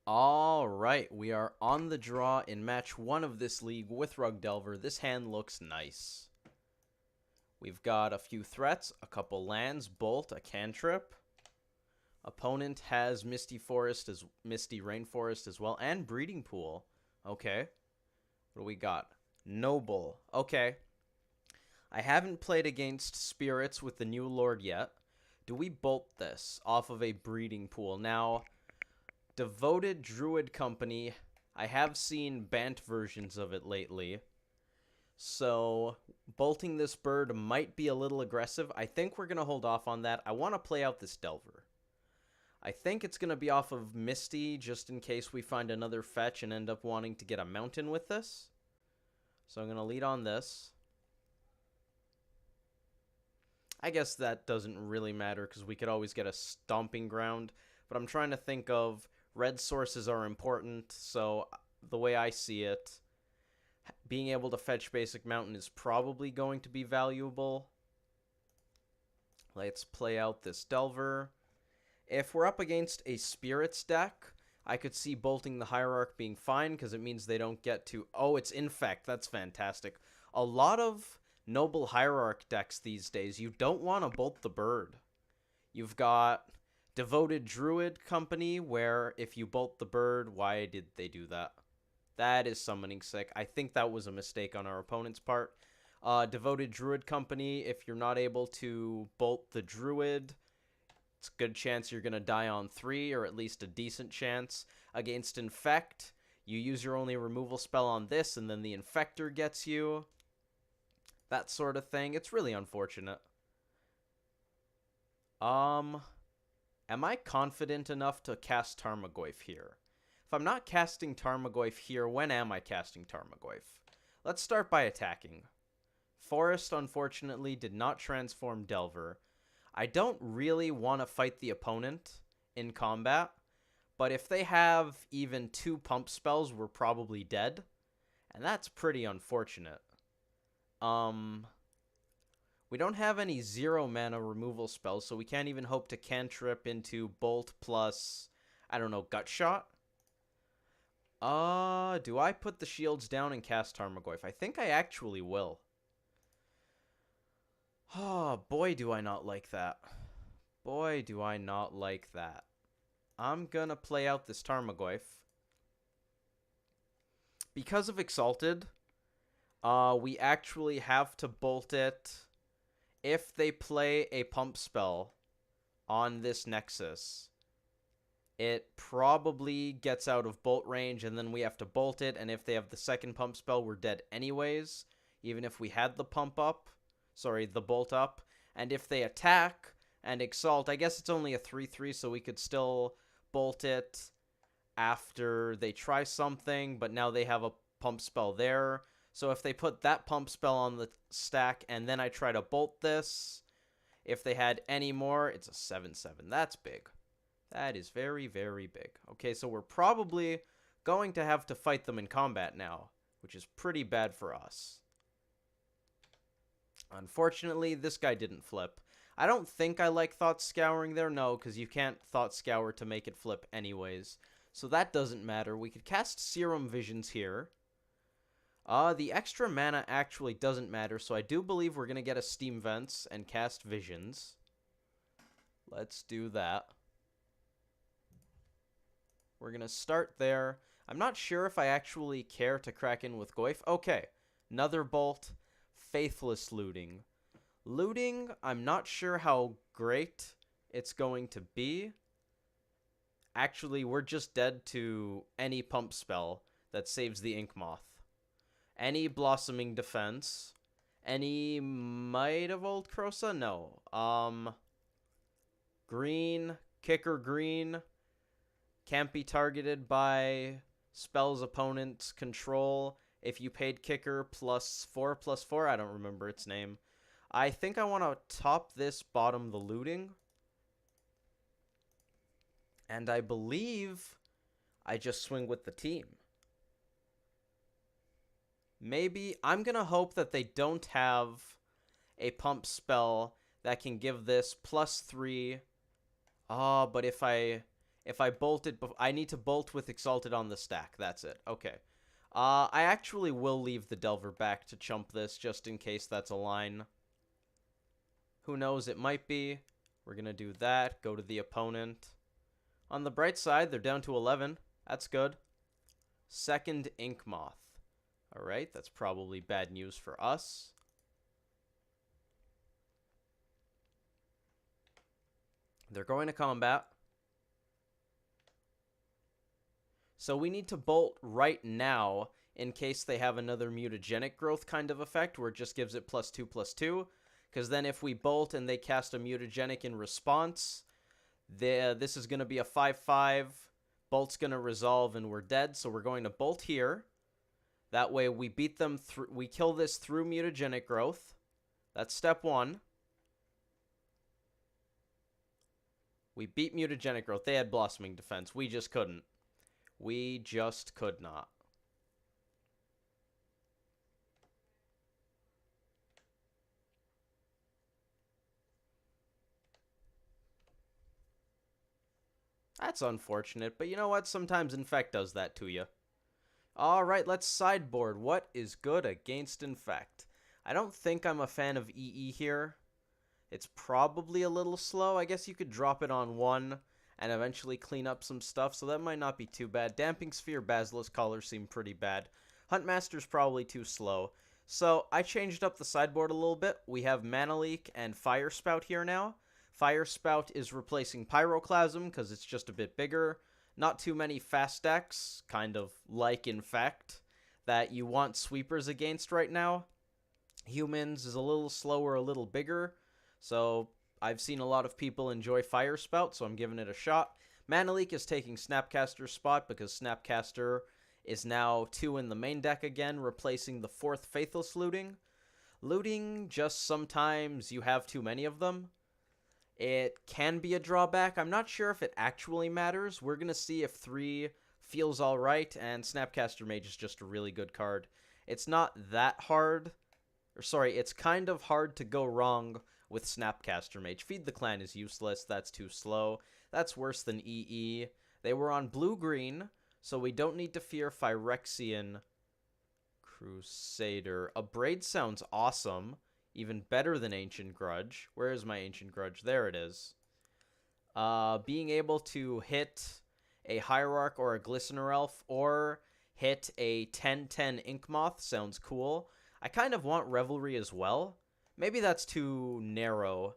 All right, we are on the draw in match 1 of this league with Rug Delver. This hand looks nice. We've got a few threats, a couple lands, Bolt, a cantrip. Opponent has Misty Rainforest as well, and Breeding Pool. Okay. What do we got? Noble. Okay. I haven't played against Spirits with the new Lord yet. Do we bolt this off of a Breeding Pool? Now, Devoted Druid Company, I have seen Bant versions of it lately. So, bolting this bird might be a little aggressive. I think we're going to hold off on that. I want to play out this Delver. I think it's going to be off of Misty, just in case we find another fetch and end up wanting to get a mountain with this. So I'm going to lead on this. I guess that doesn't really matter because we could always get a stomping ground. But I'm trying to think of red sources are important. So the way I see it, being able to fetch basic mountain is probably going to be valuable. Let's play out this Delver. If we're up against a Spirits deck, I could see bolting the Hierarch being fine because it means they don't get to... Oh, it's Infect. That's fantastic. A lot of Noble Hierarch decks these days, you don't want to bolt the bird. You've got Devoted Druid Company, where if you bolt the bird, why did they do that? That is summoning sick. I think that was a mistake on our opponent's part. Devoted Druid Company, if you're not able to bolt the Druid... It's a good chance you're going to die on 3, or at least a decent chance. Against Infect, you use your only removal spell on this, and then the Infector gets you. That sort of thing. It's really unfortunate. Am I confident enough to cast Tarmogoyf here? If I'm not casting Tarmogoyf here, when am I casting Tarmogoyf? Let's start by attacking. Forest, unfortunately, did not transform Delver. I don't really want to fight the opponent in combat, but if they have even 2 pump spells, we're probably dead, and that's pretty unfortunate. We don't have any 0 mana removal spells, so we can't even hope to cantrip into Bolt plus, I don't know, Gut Shot? Do I put the shields down and cast Tarmogoyf? I think I actually will. Oh, boy, do I not like that. Boy, do I not like that. I'm gonna play out this Tarmogoyf. Because of Exalted, we actually have to bolt it if they play a pump spell on this Nexus. It probably gets out of bolt range, and then we have to bolt it, and if they have the second pump spell, we're dead anyways, even if we had the pump up. Sorry, the bolt up. And if they attack and exalt, I guess it's only a 3/3, so we could still bolt it after they try something, but now they have a pump spell there. So if they put that pump spell on the stack and then I try to bolt this, if they had any more, it's a 7/7. That's big. That is very, very big. Okay, so we're probably going to have to fight them in combat now, which is pretty bad for us. Unfortunately, this guy didn't flip. I don't think I like Thought Scouring there, no, because you can't Thought Scour to make it flip anyways. So that doesn't matter. We could cast Serum Visions here. The extra mana actually doesn't matter, so I do believe we're going to get a Steam Vents and cast Visions. Let's do that. We're going to start there. I'm not sure if I actually care to crack in with Goyf. Okay, another Bolt. Faithless Looting. Looting, I'm not sure how great it's going to be. Actually, we're just dead to any pump spell that saves the Ink Moth. Any Blossoming Defense. Any Might of Old Krosa? No. Green. Kicker green. Can't be targeted by spells opponents control. If you paid kicker +4/+4, I don't remember its name. I think I want to top this, bottom the looting. And I believe I just swing with the team. Maybe I'm going to hope that they don't have a pump spell that can give this +3. But If I bolt it, I need to bolt with Exalted on the stack. That's it. Okay. I actually will leave the Delver back to chump this, just in case that's a line. Who knows, it might be. We're going to do that. Go to the opponent. On the bright side, they're down to 11. That's good. Second Ink Moth. Alright, that's probably bad news for us. They're going to combat. So we need to bolt right now in case they have another mutagenic growth kind of effect where it just gives it +2/+2. Because then if we bolt and they cast a mutagenic in response, this is going to be a 5/5. Bolt's going to resolve and we're dead. So we're going to bolt here. That way we beat them through. We kill this through mutagenic growth. That's step one. We beat mutagenic growth. They had blossoming defense. We just couldn't. We just could not. That's unfortunate, but you know what? Sometimes Infect does that to you. Alright, let's sideboard. What is good against Infect? I don't think I'm a fan of EE here. It's probably a little slow. I guess you could drop it on 1 and eventually clean up some stuff, so that might not be too bad. Damping Sphere, Basilisk Collar seem pretty bad. Huntmaster's probably too slow. So I changed up the sideboard a little bit. We have Mana Leak and Fire Spout here now. Fire Spout is replacing Pyroclasm because it's just a bit bigger. Not too many fast decks, kind of like Infect, that you want sweepers against right now. Humans is a little slower, a little bigger. So I've seen a lot of people enjoy Fire Spout, so I'm giving it a shot. Mana Leak is taking Snapcaster's spot because Snapcaster is now 2 in the main deck again, replacing the 4th Faithless Looting. Looting, just sometimes you have too many of them. It can be a drawback. I'm not sure if it actually matters. We're going to see if 3 feels alright, and Snapcaster Mage is just a really good card. It's not that hard. It's kind of hard to go wrong with Snapcaster Mage. Feed the Clan is useless. That's too slow. That's worse than EE. They were on blue-green, so we don't need to fear Phyrexian Crusader. A Braid sounds awesome. Even better than Ancient Grudge. Where is my Ancient Grudge? There it is. Being able to hit a Hierarch or a Glistener Elf or hit a 10/10 Ink Moth sounds cool. I kind of want Revelry as well. Maybe that's too narrow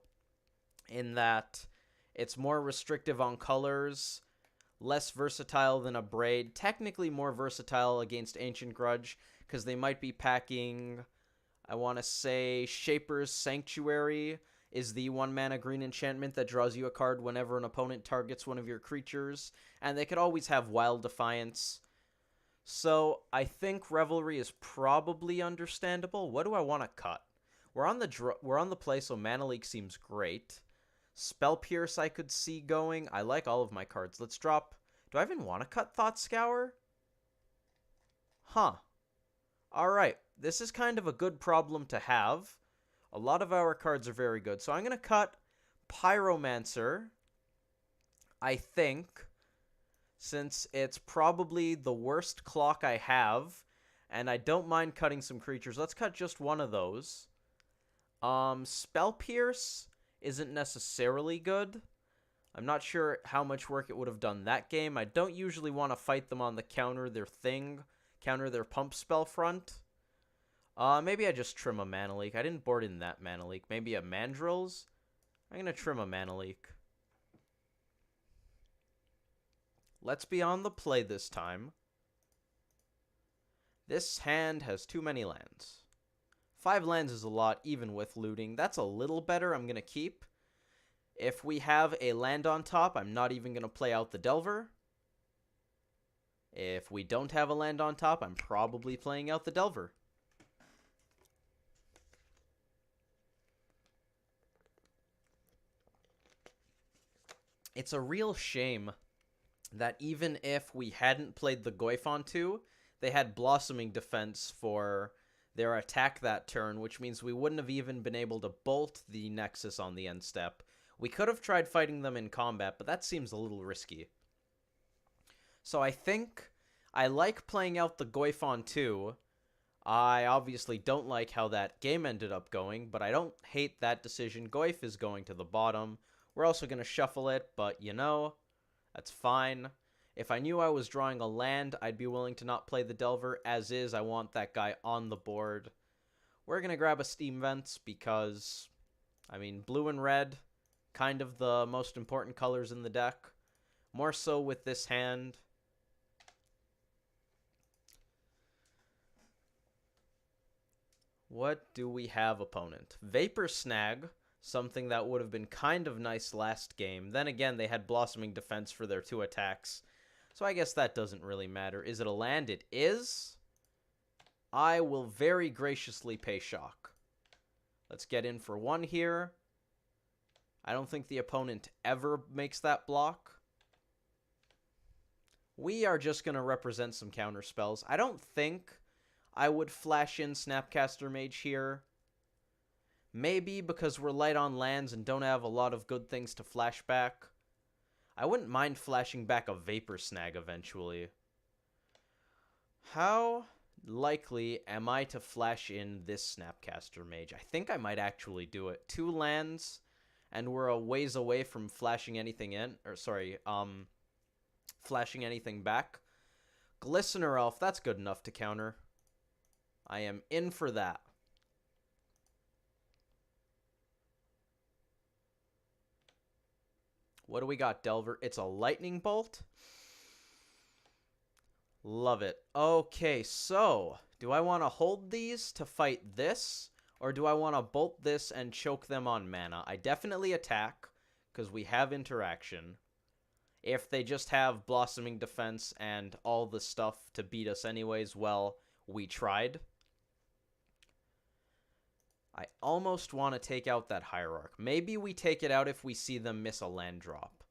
in that it's more restrictive on colors, less versatile than a Braid, technically more versatile against Ancient Grudge because they might be packing, I want to say, Shaper's Sanctuary is the 1-mana green enchantment that draws you a card whenever an opponent targets one of your creatures, and they could always have Wild Defiance. So I think Revelry is probably understandable. What do I want to cut? We're on the play, so Mana Leak seems great. Spell Pierce I could see going. I like all of my cards. Let's drop. Do I even want to cut Thought Scour? Huh. Alright. This is kind of a good problem to have. A lot of our cards are very good. So I'm going to cut Pyromancer, I think, since it's probably the worst clock I have, and I don't mind cutting some creatures. Let's cut just one of those. Spell Pierce isn't necessarily good. I'm not sure how much work it would have done that game. I don't usually want to fight them on the counter their pump spell front. Maybe I just trim a Mana Leak. I didn't board in that Mana Leak. Maybe a Mandrills? I'm going to trim a Mana Leak. Let's be on the play this time. This hand has too many lands. 5 lands is a lot, even with looting. That's a little better. I'm going to keep. If we have a land on top, I'm not even going to play out the Delver. If we don't have a land on top, I'm probably playing out the Delver. It's a real shame that even if we hadn't played the Goyfon 2, they had Blossoming Defense for their attack that turn, which means we wouldn't have even been able to bolt the Nexus on the end step. We could have tried fighting them in combat, but that seems a little risky. So I think I like playing out the Goifon too. I obviously don't like how that game ended up going, but I don't hate that decision. Goif is going to the bottom. We're also going to shuffle it, but you know, that's fine. If I knew I was drawing a land, I'd be willing to not play the Delver. As is, I want that guy on the board. We're going to grab a Steam Vents because, I mean, blue and red, kind of the most important colors in the deck. More so with this hand. What do we have, opponent? Vapor Snag, something that would have been kind of nice last game. Then again, they had Blossoming Defense for their 2 attacks. So I guess that doesn't really matter. Is it a land? It is. I will very graciously pay shock. Let's get in for 1 here. I don't think the opponent ever makes that block. We are just going to represent some counter spells. I don't think I would flash in Snapcaster Mage here. Maybe because we're light on lands and don't have a lot of good things to flash back. I wouldn't mind flashing back a Vapor Snag eventually. How likely am I to flash in this Snapcaster Mage? I think I might actually do it. 2 lands, and we're a ways away from flashing anything in. Or, sorry, flashing anything back. Glistener Elf, that's good enough to counter. I am in for that. What do we got, Delver? It's a Lightning Bolt. Love it. Okay, so do I want to hold these to fight this? Or do I want to bolt this and choke them on mana? I definitely attack, because we have interaction. If they just have Blossoming Defense and all the stuff to beat us anyways, well, we tried. I almost want to take out that Hierarch. Maybe we take it out if we see them miss a land drop.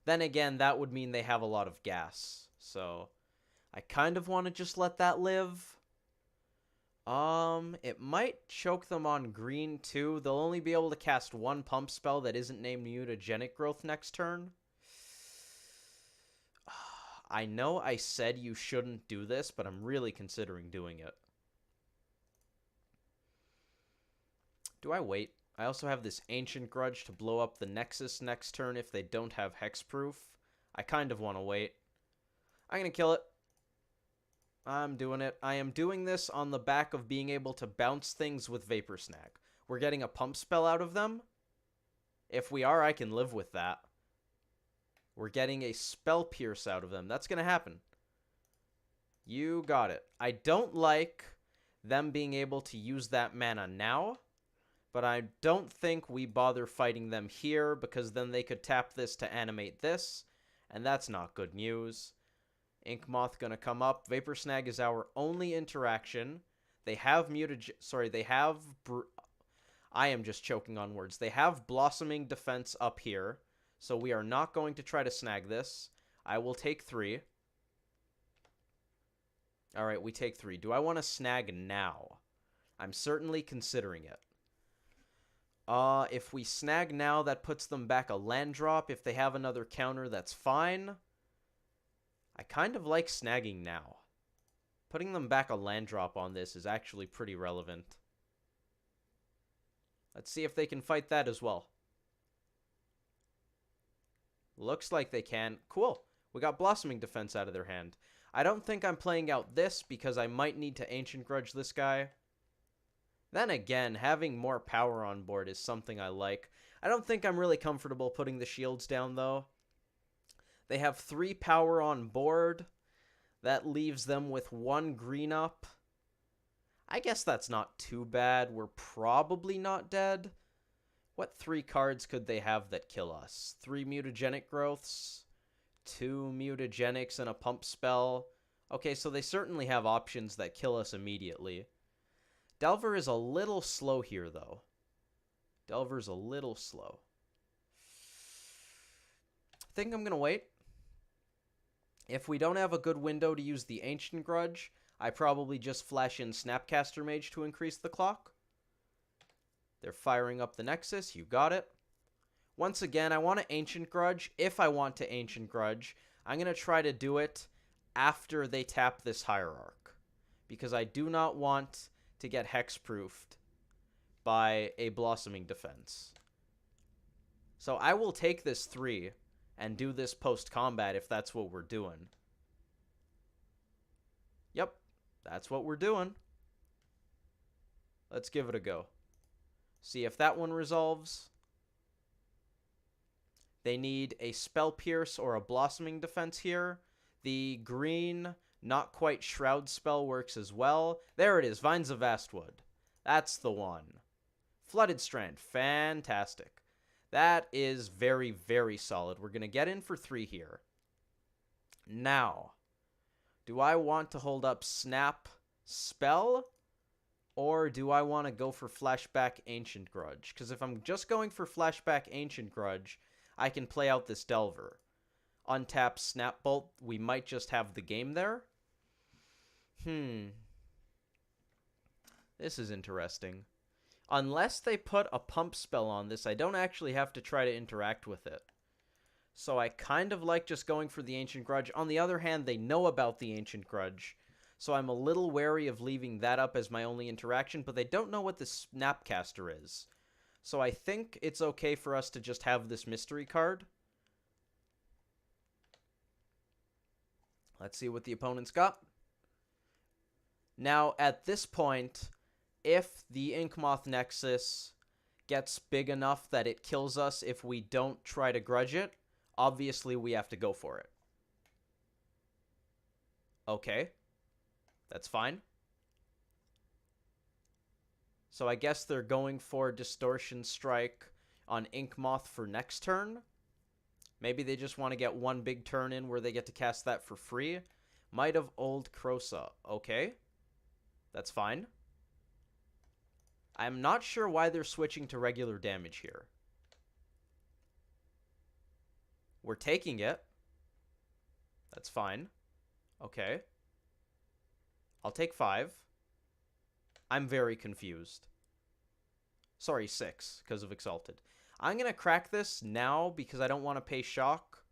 Then again, that would mean they have a lot of gas. So I kind of want to just let that live. It might choke them on green too. They'll only be able to cast 1 pump spell that isn't named Mutagenic Growth next turn. I know I said you shouldn't do this, but I'm really considering doing it. Do I wait? I also have this Ancient Grudge to blow up the Nexus next turn if they don't have Hexproof. I kind of want to wait. I'm going to kill it. I'm doing it. I am doing this on the back of being able to bounce things with Vapor Snag. We're getting a pump spell out of them. If we are, I can live with that. We're getting a Spell Pierce out of them. That's going to happen. You got it. I don't like them being able to use that mana now. But I don't think we bother fighting them here, because then they could tap this to animate this, and that's not good news. Ink Moth gonna come up. Vapor Snag is our only interaction. They have I am just choking on words. They have Blossoming Defense up here, so we are not going to try to snag this. I will take 3. Alright, we take 3. Do I want to snag now? I'm certainly considering it. If we snag now, that puts them back a land drop. If they have another counter, that's fine. I kind of like snagging now. Putting them back a land drop on this is actually pretty relevant. Let's see if they can fight that as well. Looks like they can. Cool. We got Blossoming Defense out of their hand. I don't think I'm playing out this because I might need to Ancient Grudge this guy. Then again, having more power on board is something I like. I don't think I'm really comfortable putting the shields down, though. They have 3 power on board. That leaves them with 1 green up. I guess that's not too bad. We're probably not dead. What 3 cards could they have that kill us? 3 Mutagenic Growths, 2 Mutagenics, and a pump spell. Okay, so they certainly have options that kill us immediately. Delver is a little slow here, though. Delver's a little slow. I think I'm going to wait. If we don't have a good window to use the Ancient Grudge, I probably just flash in Snapcaster Mage to increase the clock. They're firing up the Nexus. You got it. Once again, I want to Ancient Grudge. If I want to Ancient Grudge, I'm going to try to do it after they tap this Hierarch, because I do not want to get hexproofed by a Blossoming Defense. So I will take this 3 and do this post-combat if that's what we're doing. Yep, that's what we're doing. Let's give it a go. See if that one resolves. They need a Spell Pierce or a Blossoming Defense here. The green, not quite Shroud spell works as well. There it is, Vines of Vastwood. That's the one. Flooded Strand, fantastic. That is very, very solid. We're going to get in for 3 here. Now, do I want to hold up Snap Spell, or do I want to go for Flashback Ancient Grudge? Because if I'm just going for Flashback Ancient Grudge, I can play out this Delver. Untap Snap Bolt, we might just have the game there. This is interesting. Unless they put a pump spell on this, I don't actually have to try to interact with it. So I kind of like just going for the Ancient Grudge. On the other hand, they know about the Ancient Grudge, so I'm a little wary of leaving that up as my only interaction, but they don't know what the Snapcaster is. So I think it's okay for us to just have this mystery card. Let's see what the opponent's got. Now, at this point, if the Inkmoth Nexus gets big enough that it kills us if we don't try to grudge it, obviously we have to go for it. Okay. That's fine. So I guess they're going for Distortion Strike on Inkmoth for next turn. Maybe they just want to get one big turn in where they get to cast that for free. Might of Old Krosa. Okay. That's fine. I'm not sure why they're switching to regular damage here. We're taking it. That's fine. Okay. I'll take 5. I'm very confused. Sorry, 6, because of Exalted. I'm going to crack this now because I don't want to pay shock.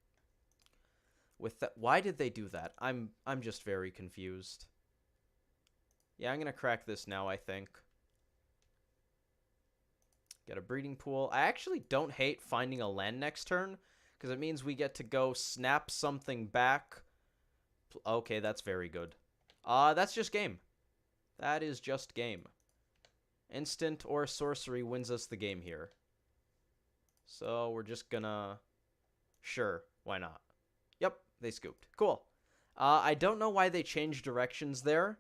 With that, why did they do that? I'm just very confused. Yeah, I'm going to crack this now, I think. Get a Breeding Pool. I actually don't hate finding a land next turn, because it means we get to go snap something back. Okay, that's very good. That's just game. That is just game. Instant or sorcery wins us the game here. So we're just gonna... Sure, why not? Yep, they scooped. Cool. I don't know why they changed directions there.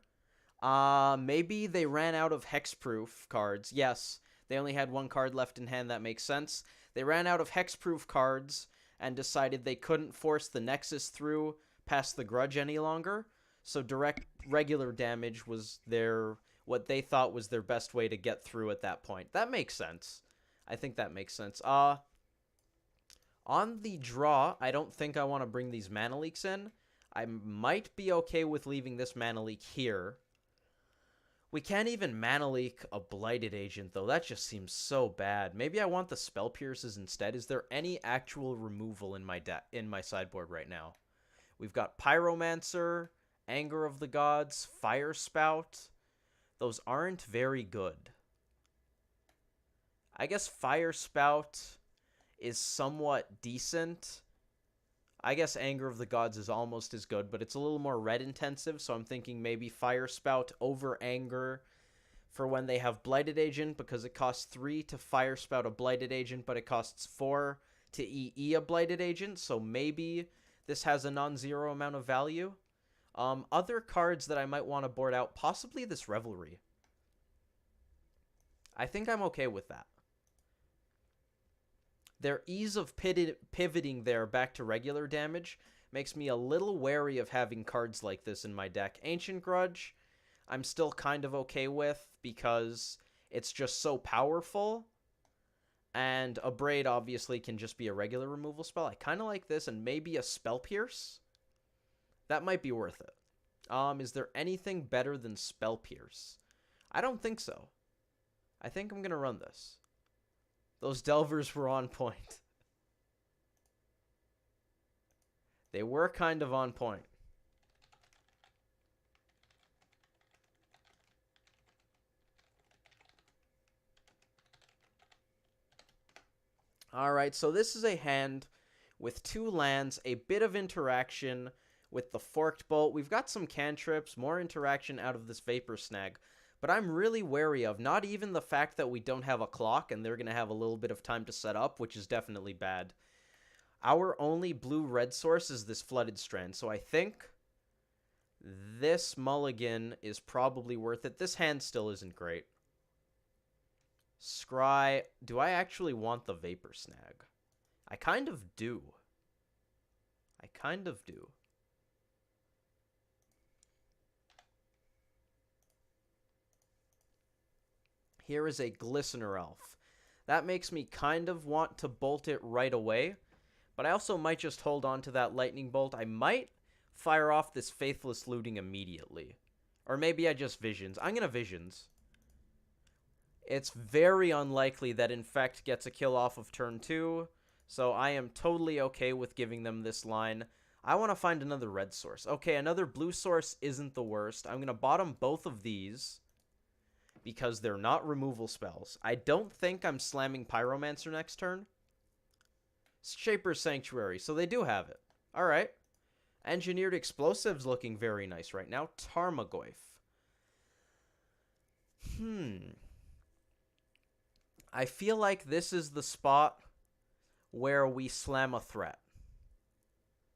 Maybe they ran out of hexproof cards. Yes, they only had 1 card left in hand. That makes sense. They ran out of hexproof cards and decided they couldn't force the Nexus through past the Grudge any longer. So direct regular damage was what they thought was their best way to get through at that point. That makes sense. I think that makes sense. On the draw, I don't think I want to bring these Mana Leaks in. I might be okay with leaving this Mana Leak here. We can't even Mana Leak a Blighted Agent, though. That just seems so bad. Maybe I want the Spell Pierces instead. Is there any actual removal in my sideboard right now? We've got Pyromancer, Anger of the Gods, Fire Spout. Those aren't very good. I guess Fire Spout is somewhat decent. I guess Anger of the Gods is almost as good, but it's a little more red intensive, so I'm thinking maybe Fire Spout over Anger for when they have Blighted Agent, because it costs 3 to Fire Spout a Blighted Agent, but it costs 4 to EE a Blighted Agent, so maybe this has a non-zero amount of value. Other cards that I might want to board out, possibly this Revelry. I think I'm okay with that. Their ease of pivoting there back to regular damage makes me a little wary of having cards like this in my deck. Ancient Grudge, I'm still kind of okay with because it's just so powerful. And a Braid obviously can just be a regular removal spell. I kind of like this, and maybe a Spell Pierce. That might be worth it. Is there anything better than Spell Pierce? I don't think so. I think I'm going to run this. Those Delvers were on point. They were kind of on point. Alright, so this is a hand with 2 lands, a bit of interaction with the Forked Bolt. We've got some cantrips, more interaction out of this Vapor Snag. But I'm really wary of not even the fact that we don't have a clock and they're going to have a little bit of time to set up, which is definitely bad. Our only blue-red source is this Flooded Strand, so I think this mulligan is probably worth it. This hand still isn't great. Scry. Do I actually want the Vapor Snag? I kind of do. I kind of do. Here is a Glistener Elf. That makes me kind of want to bolt it right away, but I also might just hold on to that Lightning Bolt. I might fire off this Faithless Looting immediately. Or maybe I just Visions. I'm going to Visions. It's very unlikely that Infect gets a kill off of turn 2, so I am totally okay with giving them this line. I want to find another red source. Okay, another blue source isn't the worst. I'm going to bottom both of these because they're not removal spells. I don't think I'm slamming Pyromancer next turn. Shaper's Sanctuary, so they do have it. Alright. Engineered Explosives looking very nice right now. Tarmogoyf. I feel like this is the spot where we slam a threat.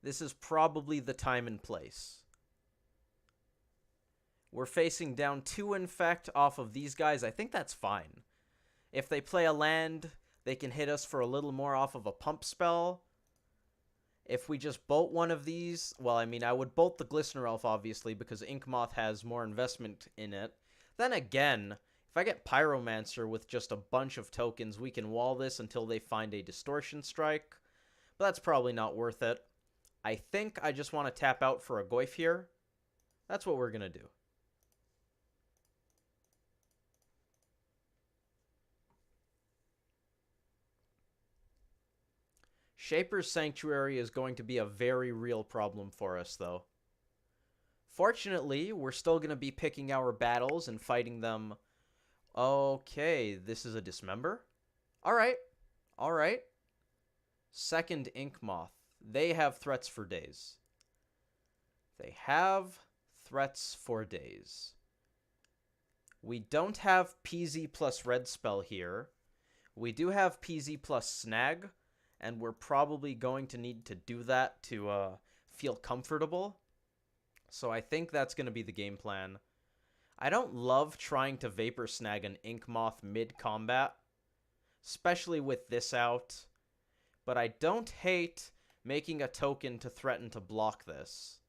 This is probably the time and place. We're facing down 2 Infect off of these guys. I think that's fine. If they play a land, they can hit us for a little more off of a pump spell. If we just bolt one of these, well, I mean, I would bolt the Glistener Elf, obviously, because Inkmoth has more investment in it. Then again, if I get Pyromancer with just a bunch of tokens, we can wall this until they find a Distortion Strike. But that's probably not worth it. I think I just want to tap out for a Goyf here. That's what we're going to do. Shaper's Sanctuary is going to be a very real problem for us, though. Fortunately, we're still going to be picking our battles and fighting them. Okay, this is a Dismember? Alright. Alright. Second Inkmoth. They have threats for days. They have threats for days. We don't have PZ plus red spell here. We do have PZ plus snag, and we're probably going to need to do that to feel comfortable. So I think that's going to be the game plan. I don't love trying to Vapor Snag an Inkmoth mid-combat, especially with this out, but I don't hate making a token to threaten to block this.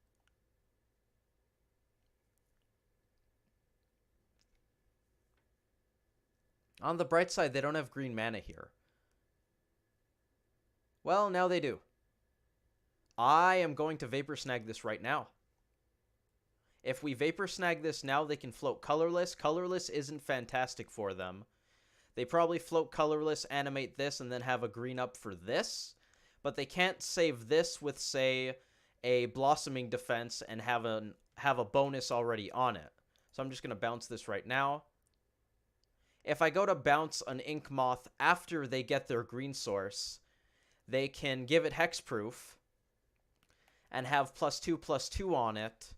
On the bright side, they don't have green mana here. Well, now they do. I am going to Vapor Snag this right now. If we Vapor Snag this now, they can float Colorless. Colorless isn't fantastic for them. They probably float Colorless, animate this, and then have a green up for this. But they can't save this with, say, a Blossoming Defense and have a bonus already on it. So I'm just going to bounce this right now. If I go to bounce an Inkmoth after they get their green source, they can give it Hexproof and have +2/+2 on it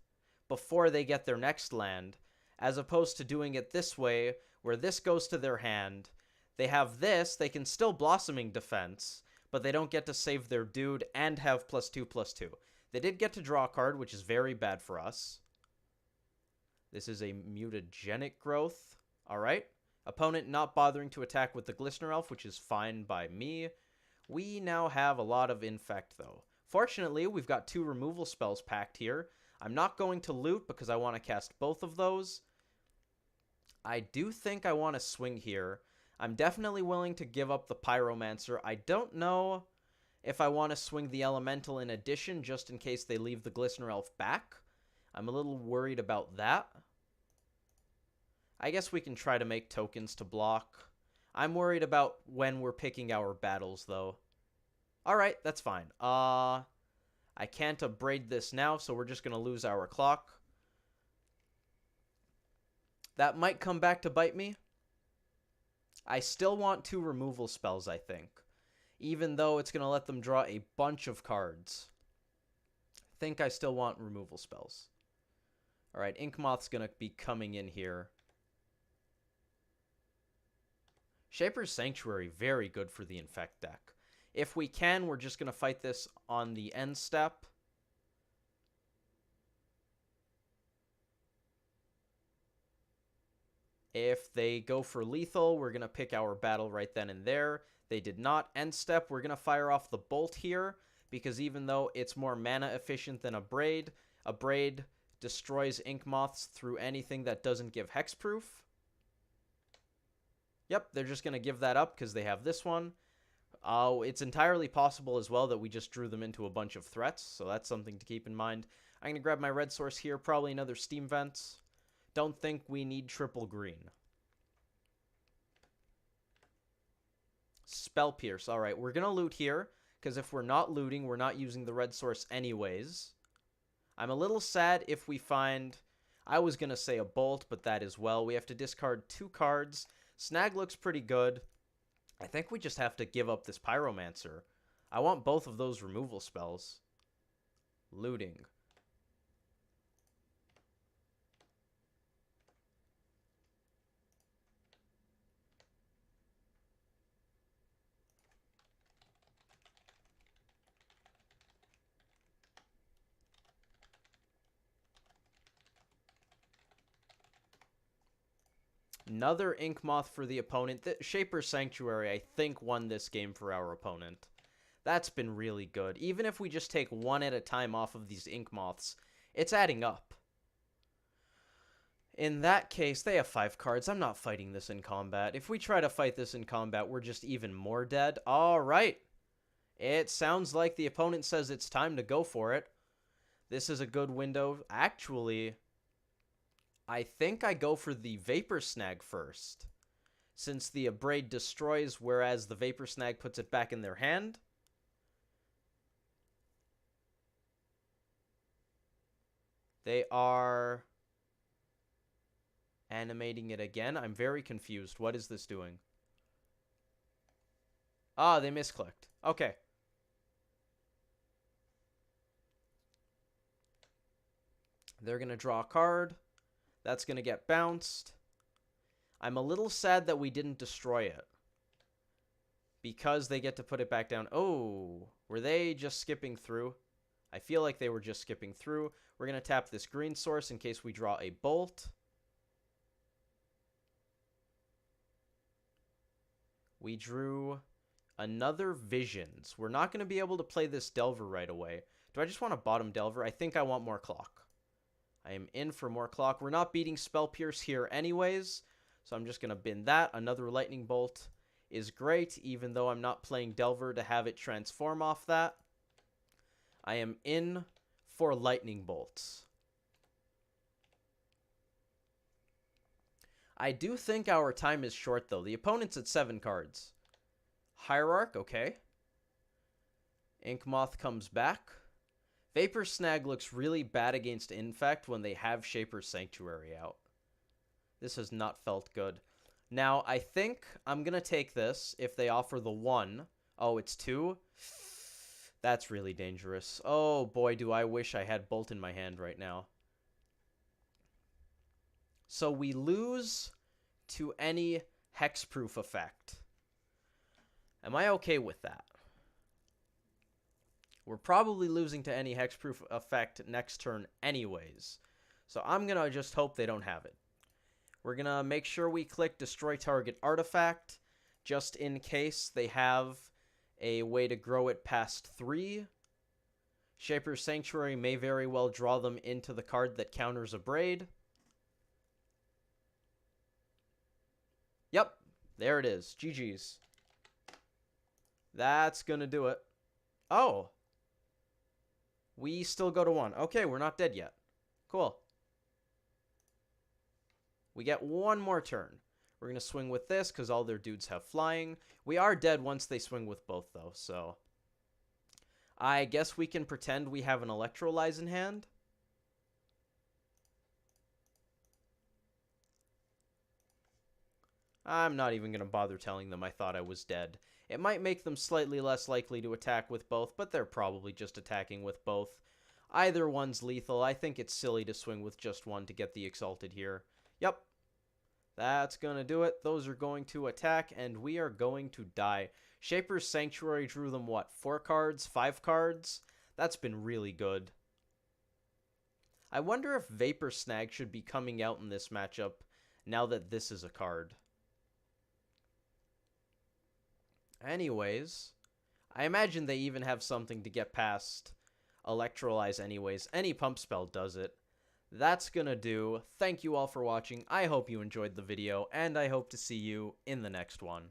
before they get their next land, as opposed to doing it this way, where this goes to their hand. They have this, they can still Blossoming Defense, but they don't get to save their dude and have +2/+2. They did get to draw a card, which is very bad for us. This is a Mutagenic Growth. Alright. Opponent not bothering to attack with the Glistener Elf, which is fine by me. We now have a lot of Infect, though. Fortunately, we've got 2 removal spells packed here. I'm not going to loot because I want to cast both of those. I do think I want to swing here. I'm definitely willing to give up the Pyromancer. I don't know if I want to swing the Elemental in addition, just in case they leave the Glistener Elf back. I'm a little worried about that. I guess we can try to make tokens to block. I'm worried about when we're picking our battles, though. Alright, that's fine. I can't abrade this now, so we're just going to lose our clock. That might come back to bite me. I still want 2 removal spells, I think. even though it's going to let them draw a bunch of cards. I think I still want removal spells. All right, Ink Moth's going to be coming in here. Shaper's Sanctuary, very good for the Infect deck. If we can, we're just going to fight this on the end step. If they go for lethal, we're going to pick our battle right then and there. They did not. End step, we're going to fire off the Bolt here, because even though it's more mana efficient than a Braid destroys Ink Moths through anything that doesn't give hexproof. Yep, they're just going to give that up because they have this one. It's entirely possible as well that we just drew them into a bunch of threats, so that's something to keep in mind. I'm going to grab my red source here, probably another Steam Vent. Don't think we need triple green. Spell Pierce. All right, we're going to loot here, because if we're not looting, we're not using the red source anyways. I'm a little sad if we find... I was going to say a Bolt, but that as well. We have to discard 2 cards. Snag looks pretty good. I think we just have to give up this Pyromancer. I want both of those removal spells. Looting. Another Ink Moth for the opponent. Shaper's Sanctuary, I think, won this game for our opponent. That's been really good. Even if we just take one at a time off of these Ink Moths, it's adding up. In that case, they have 5 cards. I'm not fighting this in combat. If we try to fight this in combat, we're just even more dead. All right. It sounds like the opponent says it's time to go for it. This is a good window. Actually... I think I go for the Vapor Snag first, since the Abrade destroys, whereas the Vapor Snag puts it back in their hand. They are animating it again. I'm very confused. What is this doing? Ah, they misclicked. Okay. They're going to draw a card. That's going to get bounced. I'm a little sad that we didn't destroy it, because they get to put it back down. Oh, were they just skipping through? I feel like they were just skipping through. We're going to tap this green source in case we draw a Bolt. We drew another Visions. We're not going to be able to play this Delver right away. Do I just want a bottom Delver? I think I want more clock. I am in for more clock. We're not beating Spell Pierce here anyways, so I'm just going to bin that. Another Lightning Bolt is great, even though I'm not playing Delver to have it transform off that. I am in for Lightning Bolts. I do think our time is short, though. The opponent's at 7 cards. Hierarch, okay. Ink Moth comes back. Vapor Snag looks really bad against Infect when they have Shaper's Sanctuary out. This has not felt good. Now, I think I'm going to take this if they offer the 1. Oh, it's 2? That's really dangerous. Oh, boy, do I wish I had Bolt in my hand right now. So we lose to any hexproof effect. Am I okay with that? We're probably losing to any hexproof effect next turn anyways. So I'm going to just hope they don't have it. We're going to make sure we click Destroy Target Artifact, just in case they have a way to grow it past 3. Shaper's Sanctuary may very well draw them into the card that counters Abrade. Yep, there it is. GG's. That's going to do it. Oh. We still go to 1. Okay, we're not dead yet. Cool. We get one more turn. We're going to swing with this because all their dudes have flying. We are dead once they swing with both, though, so... I guess we can pretend we have an Electrolyze in hand. I'm not even going to bother telling them I thought I was dead. It might make them slightly less likely to attack with both, but they're probably just attacking with both. Either one's lethal. I think it's silly to swing with just one to get the Exalted here. Yep. That's going to do it. Those are going to attack, and we are going to die. Shaper's Sanctuary drew them, what, 4 cards? 5 cards? That's been really good. I wonder if Vapor Snag should be coming out in this matchup now that this is a card. Anyways, I imagine they even have something to get past Electrolyze anyways. Any pump spell does it. That's gonna do. Thank you all for watching. I hope you enjoyed the video, and I hope to see you in the next one.